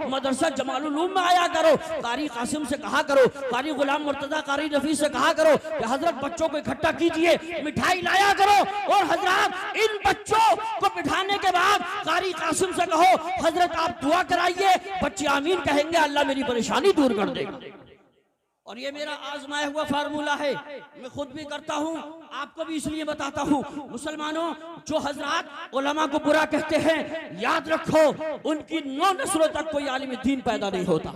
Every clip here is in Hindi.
मदरसा जमालुल उलूम में आया करो, कारी कासिम से कहा करो, कारी गुलाम मुर्तजा, कारी रफी से कहा करो कि हजरत बच्चों को इकट्ठा कीजिए, मिठाई लाया करो। और हजरत इन बच्चों को बिठाने के बाद कारी कासिम से कहो हजरत आप दुआ कराइए, बच्चे आमीन कहेंगे, अल्लाह मेरी परेशानी दूर कर देगा। और ये मेरा आजमाया हुआ फार्मूला है, मैं खुद भी करता हूँ, आपको भी इसलिए बताता हूँ। मुसलमानों, जो हजरात उलमा को बुरा कहते हैं, याद रखो उनकी 9 नस्लों तक कोई आलिम दीन पैदा नहीं होता।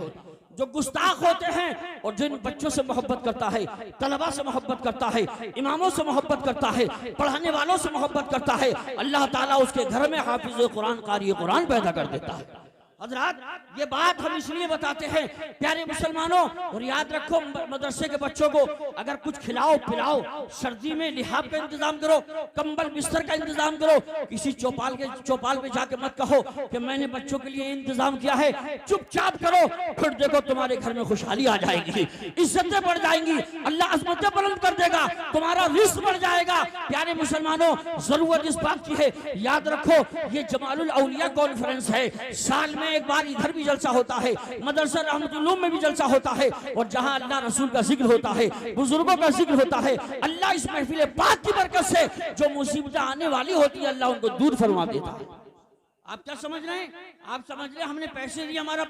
जो गुस्ताख होते हैं और जिन बच्चों से मोहब्बत करता है, तलबा से मोहब्बत करता है, इमामों से मोहब्बत करता है, पढ़ाने वालों से मोहब्बत करता है, अल्लाह ताला उसके घर में हाफिज कुरान, कारी कुरान पैदा कर देता है। हजरात, ये बात हम इसलिए बताते हैं प्यारे मुसलमानों, और याद रखो मदरसे के बच्चों को अगर कुछ खिलाओ पिलाओ, सर्दी में लिहाफ का इंतजाम करो, कंबल बिस्तर का इंतजाम करो। किसी चौपाल पे जाके मत कहो कि मैंने बच्चों के लिए इंतजाम किया है, चुपचाप करो, फिर देखो तुम्हारे घर में खुशहाली आ जाएगी, इज्जतें बढ़ जाएंगी, अल्लाह अज़मतें बुलंद कर देगा, तुम्हारा रिस्क बढ़ जाएगा। प्यारे मुसलमानों, जरूरत इस बात की है, याद रखो ये जमालुल औलिया कॉन्फ्रेंस है, साल में एक बार इधर भी जलसा होता है, मदरसा रहमतुल उलूम में भी जलसा होता है, और जहां अल्लाह रसूल का जिक्र होता है, बुजुर्गों का जिक्र होता है, अल्लाह इस महफिल पाक की बरकत से जो मुसीबतें आने वाली होती है अल्लाह उनको दूर फरमा देता है। आप क्या समझ रहे हैं? आप समझ रहे हैं हमने पैसे दिए हमारा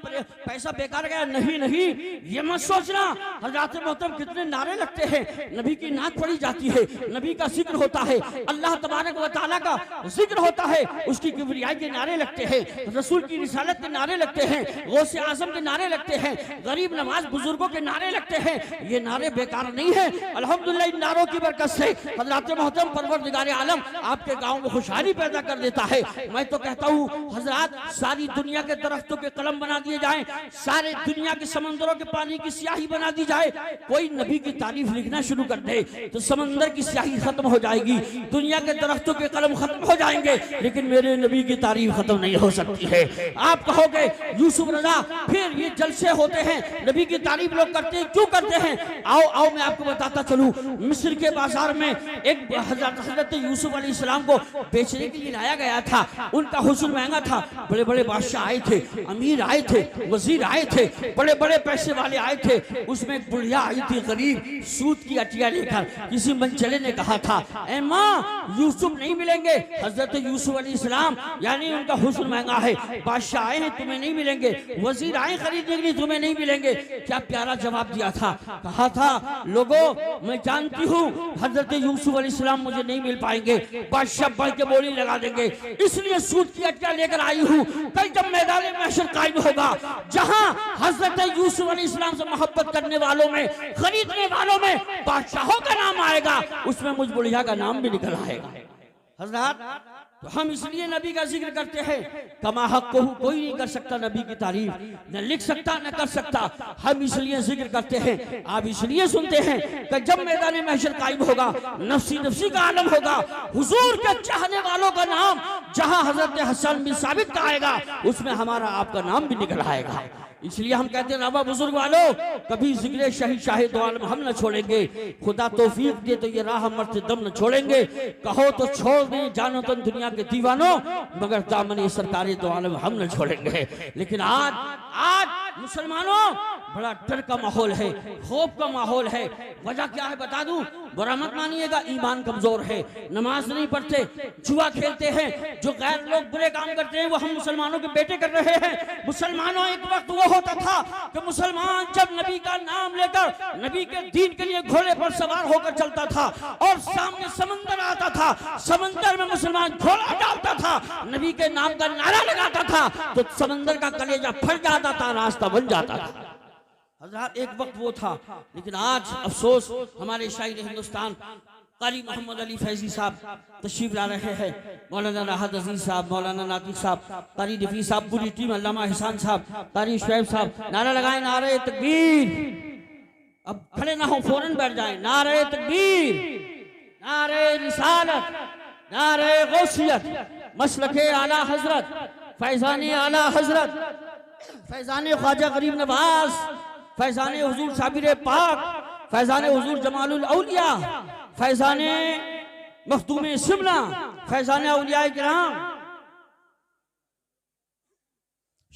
पैसा बेकार गया? नहीं नहीं, ये मत सोचना। हज़रात मोहतरम कितने नारे लगते हैं, नबी की नाक पड़ी जाती है, नबी का जिक्र होता है, अल्लाह तबारक व तआला का जिक्र होता है, उसकी किबरियाई के नारे लगते हैं, रसूल की रिसालत के नारे लगते हैं, गौसे आजम के नारे लगते हैं, गरीब नवाज बुजुर्गों के नारे लगते हैं। ये नारे बेकार नहीं है। अल्हम्दुलिल्लाह इन नारों की बरकत से हज़रात मोहतरम परवरदिगार आलम आपके गाँव में खुशहाली पैदा कर देता है। मैं तो कहता हूँ हजरात, सारी दुनिया के दरख्तों के कलम बना दिए जाएं, सारे दुनिया के समंदरों के पानी की स्याही बना दी जाए, कोई नबी की तारीफ लिखना शुरू कर दे तो समंदर की स्याही खत्म हो जाएगी, दुनिया के दरख्तों के कलम खत्म हो जाएंगे, लेकिन मेरे नबी की तारीफ खत्म नहीं हो सकती है। आप कहोगे यूसुफ रजा, फिर ये जलसे होते हैं, नबी की तारीफ लोग करते हैं, क्यों करते हैं? आओ आओ मैं आपको बताता चलूं। मिस्र के बाजार में एक हजरत यूसुफ अलैहिस्सलाम को बेचने के लिए लाया गया था, उनका हुस्न महंगा था, बड़े बड़े बादशाह आए थे, अमीर आए थे, वजीर आए थे, बड़े बड़े पैसे वाले आए थे। उसमें एक बुढ़िया आई थी गरीब, सूत की अटिया लेकर। किसी मनचले ने कहा था, ए माँ यूसुफ नहीं मिलेंगे। हजरत यूसुफ अलैहिस्सलाम यानी उनका हुस्न महंगा है, बादशाह आए हैं तुम्हें नहीं मिलेंगे, वजीर आए खरीदने के लिए तुम्हें नहीं मिलेंगे। क्या प्यारा जवाब दिया था, कहा था लोगों मैं जानती हूँ हजरत यूसुफ अलैहिस्सलाम मुझे नहीं मिल पाएंगे, बादशाह बढ़ के बोली लगा देंगे, इसलिए सूत की अटिया लेकर आई हूँ। कल जब मैदान महशर कायम होगा, जहाँ हजरत यूसुफ अलैहिस्सलाम से मोहब्बत करने वालों में, खरीदने वालों में बादशाहों का नाम आएगा, उसमें मुझ बुढ़िया का नाम भी निकल आएगा। हजरत, तो हम इसलिए नबी का जिक्र करते हैं, कमा हक को कोई नहीं कर सकता नबी की तारीफ, न लिख सकता न कर सकता, हम इसलिए जिक्र करते हैं, आप इसलिए सुनते हैं कि जब मैदान महशर कायम होगा, नफ्सी नफ्सी का आलम होगा, हुजूर के चाहने वालों का नाम जहां हजरत हसन बिन साबित का आएगा, उसमें हमारा आपका नाम भी निकल आएगा। इसलिए हम कहते हैं रवा बुजुर्ग वालों, कभी जिक्र शहीद शाहिद दो आलम हम न छोड़ेंगे, खुदा तौफीक दे तो ये राह मरते दम न छोड़ेंगे, कहो तो छोड़ दें जानो तो दुनिया के दीवानों, मगर दामन सरकारी दो आलम हम न छोड़ेंगे। लेकिन आज मुसलमानों बड़ा डर का माहौल है, खौफ का माहौल है। वजह क्या है बता दूं, बुरा मत मानिएगा, ईमान कमजोर है, नमाज नहीं पढ़ते, जुआ खेलते हैं, जो गैर लोग बुरे काम करते हैं वो हम मुसलमानों के बेटे कर रहे हैं। मुसलमानों एक वक्त वो होता था कि मुसलमान जब नबी का नाम लेकर नबी के दीन के लिए घोड़े पर सवार होकर चलता था और सामने समंदर आता था, समंदर में मुसलमान घोड़ा डालता था, नबी के नाम का नारा लगाता था तो समंदर का कलेजा फट जाता था, रास्ता बन जाता था। हज़रात एक वक्त वो था, लेकिन आज अफसोस हमारे शायर हिंदुस्तान कारी मोहम्मद अली फैजी साहब तशरीफ ला रहे हैं, मौलाना राहत अजीज साहब, मौलाना नातिक साहब, कारी रफी साहब, पूरी टीम, अल्लामा एहसान साहब, कारी शुएब साहब, नारा लगाए नारे तकबीर। अब खड़े ना हो, फौरन बैठ जाए। नारे तकबीर, नारे रिसालत, नारे गौसियत, मसलके आला हजरत, फैजाने आला हजरत, फैजाने ख्वाजा गरीब नवाज, फैजाने हुजूर साबिर पाक, फैजाने हुजूर जमालुल औलिया, फैजाने मखदूम शिमला, फैजाने औलिया किराम,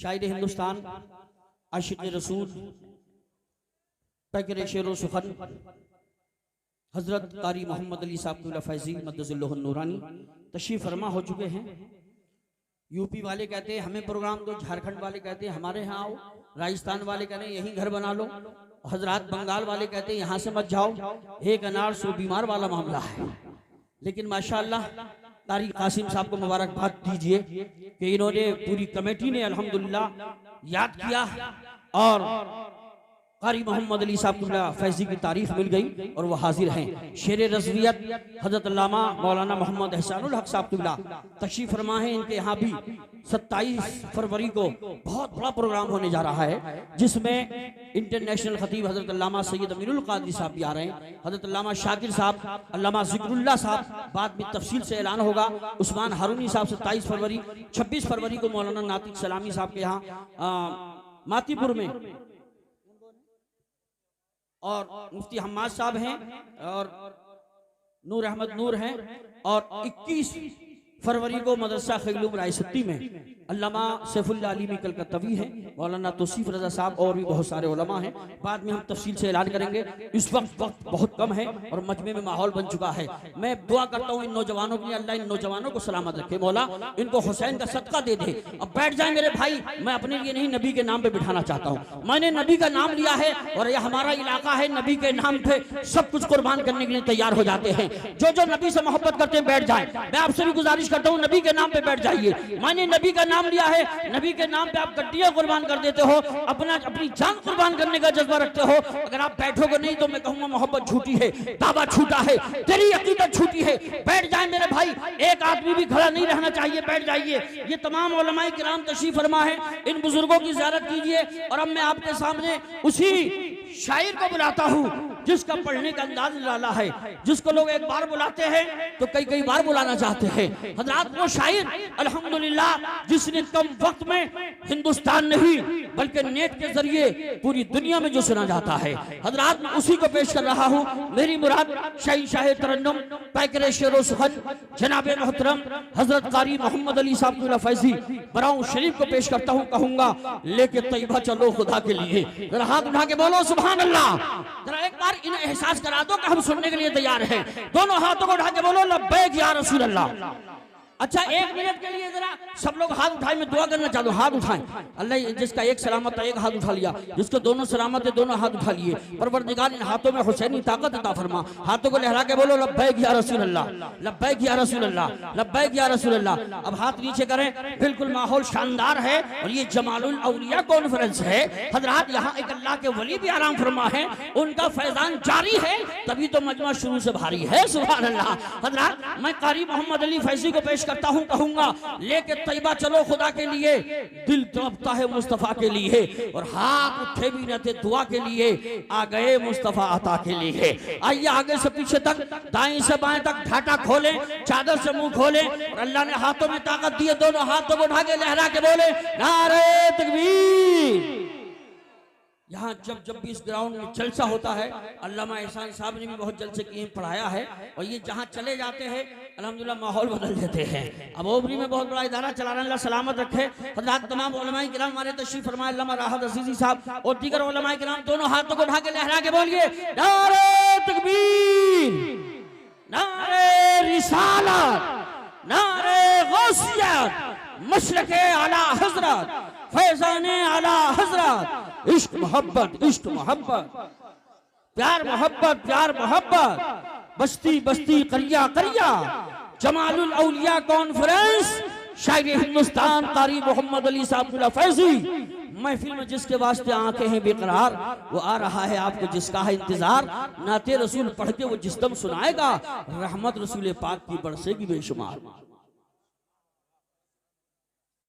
शायर हिंदुस्तान, आशिक रसूल, पैकर शेर सुखन हजरत कारी मोहम्मद अली साहब फैजी मद्दज़िल्लुहुन नूरानी तशरीफ फरमा हो चुके हैं। यूपी वाले कहते हैं हमें प्रोग्राम दो, झारखंड वाले कहते हैं हमारे यहाँ आओ, राजस्थान वाले कहते हैं यहीं घर बना लो, हजरात बंगाल वाले कहते हैं यहाँ से मत जाओ, एक अनार सो बीमार वाला मामला है। लेकिन माशाअल्लाह कारी कासिम साहब को मुबारकबाद दीजिए कि इन्होंने पूरी कमेटी ने अल्हम्दुलिल्लाह याद किया और कारी मोहम्मद अली साहब फैजी की तारीख मिल गई और वो हाजिर हैं। शेर रज़वियत हजरत अल्लामा मौलाना मोहम्मद एहसानुल हक साहब तशरीफ फरमा है। इनके यहाँ भी 27 फरवरी को बहुत बड़ा प्रोग्राम होने जा रहा है, जिसमें इंटरनेशनल खतीब हजरत अल्लामा सैयद अमीनुल कादरी साहब भी आ रहे हैं, हजरत अल्लामा शाकिर साहब, अल्लामा जिक्रुल्लाह साहब, बाद में तफसील से ऐलान होगा। उस्मान हारूनी साहब 27 फरवरी, 26 फरवरी को मौलाना नातिक सलामी साहब के यहाँ मातीपुर में, और मुफ्ती हम्माद साहब हैं और नूर अहमद नूर हैं, और 21 फरवरी को मदरसा खैलूम रायसत्ती में अल्लामा सैफुल्लाह अलीमी कलकत्तवी हैं, मौलाना तौसीफ रजा साहब और भी बहुत सारे उलमा हैं। बाद में हम तफसील से ऐलान करेंगे। इस वक्त बहुत कम है और मजमे में माहौल बन चुका है। मैं दुआ करता हूँ इन नौजवानों के लिए, अल्लाह इन नौजवानों को सलामत रखे, मौला इनको हुसैन का सदका दे दे। अब बैठ जाए मेरे भाई, मैं अपने लिए नहीं नबी के नाम पे बिठाना चाहता हूँ। मैंने नबी का नाम लिया है और यह हमारा इलाका है, नबी के नाम पे सब कुछ कुर्बान करने के लिए तैयार हो जाते हैं। जो नबी से मोहब्बत करते हैं बैठ जाए। मैं आपसे भी गुजारिश करता हूँ नबी के नाम पे बैठ जाइए। मैंने नबी का नाम लिया है, नबी के नाम पे आप गड्डियां कुर्बान कर देते हो, अपनी जान कुर्बान करने का जज्बा रखते हो। अगर आप बैठोगे नहीं तो मैं कहूंगा मोहब्बत झूठी है, दावा झूठा है, तेरी अकीदत झूठी है। बैठ जाए मेरे भाई, एक आदमी भी खड़ा नहीं रहना चाहिए, बैठ जाइए। ये तमाम उलमाए किराम तशरीफ फरमा है, इन बुजुर्गों की ज़ियारत कीजिए। और अब मैं आपके सामने उसी शायर को बुलाता हूँ जिसका पढ़ने का अंदाज निराला है, जिसको लोग एक बार बुलाते हैं तो कई बार बुलाना चाहते हैं। हजरात वो शायर अल्हम्दुलिल्लाह जिसने कम वक्त में हिंदुस्तान नहीं बल्कि नेट के जरिए पूरी दुनिया में जो सुना जाता है, हजरात मैं उसी को पेश कर रहा हूँ। मेरी मुराद शाह तरन्नुम पैकर शेर सुखन जनाब मोहतरम हजरत कारी मोहम्मद अली साहब फैजी बराऊं शरीफ को पेश करता हूँ। कहूंगा लेके तैयबा चलो खुदा के लिए, जरा हाथ उठा के बोलो सुभान अल्लाह। जरा एक बार इन्हें एहसास करा दो कि हम सुनने के लिए तैयार हैं। दोनों हाथों को उठा के बोलो लब्बैक या रसूल अल्लाह। अच्छा, एक मिनट के लिए जरा सब लोग हाथ उठाएं, मैं दुआ करना चाहता हूँ। हाथ उठाएं। अल्लाह जिसका एक सलामत है एक हाथ उठा लिया, जिसको दोनों सलामत है दोनों हाथ उठा लिए। परवरदिगार इन हाथों में हुसैनी ताकत अता फरमा। हाथों को लहरा के बोलो लब्बैक या रसूल अल्लाह, लब्बैक या रसूल अल्लाह, लब्बैक या रसूल अल्लाह। अब हाथ नीचे करें। बिल्कुल माहौल शानदार है और ये जमालुल औलिया कॉन्फ्रेंस है। हजरात यहाँ एक अल्लाह के वली भी आराम फरमा है, उनका फैजान जारी है, तभी तो मजमा शुरू से भारी है। सुभान अल्लाह। हजरात मैं कारी मोहम्मद अली फैजी को पेश करता हूं। कहूंगा लेके तैयबा चलो खुदा के लिए, दिल तड़पता है मुस्तफा के लिए, और हाथ उठे भी न थे दुआ के लिए, आ गए मुस्तफा अता के लिए। आइए आगे से पीछे तक, दाएं से बाएं तक घाटा खोलें, चादर से मुंह खोलें, और अल्लाह ने हाथों में ताकत दी है, दोनों हाथों को उठा के लहरा के बोले नारे तकबीर। यहाँ जब भी इस ग्राउंड में जलसा होता है, अल्लामा एहसान साहब ने भी बहुत जलसे किए पढ़ाया है, और ये जहाँ चले जाते हैं अल्हम्दुलिल्लाह माहौल बदल देते हैं। अब ओबरी में बहुत बड़ा इदारा चला रहे हैं, अल्लाह सलामत रखे। हज़रात तमाम उलमाए किराम हमारे तशरीफ फरमाए, अल्लामा राहत अज़ीज़ी साहब और दीगर उलमाए किराम दोनों हाथों को उठा के लहरा के बोलिए नारे तकबीर, नारे रिसालत, नारे गौसियत, मशरक़े आला हज़रत, फैज़ाने आला हज़रत, इश्क मोहब्बत, इश्क मोहब्बत, प्यार मोहब्बत, प्यार मोहब्बत, बस्ती बस्ती करिया करिया, जमालुल औलिया कॉन्फ्रेंस, शायर हिंदुस्तान कारी मोहम्मद अली साहब फैजी। महफिल में जिसके वास्ते आंखें हैं बेकरार, वो आ रहा है आपको जिसका है इंतजार। नाते रसूल पढ़ के वो जिस दम सुनाएगा, रहमत रसूल पाक की बरसेगी बेशुमार।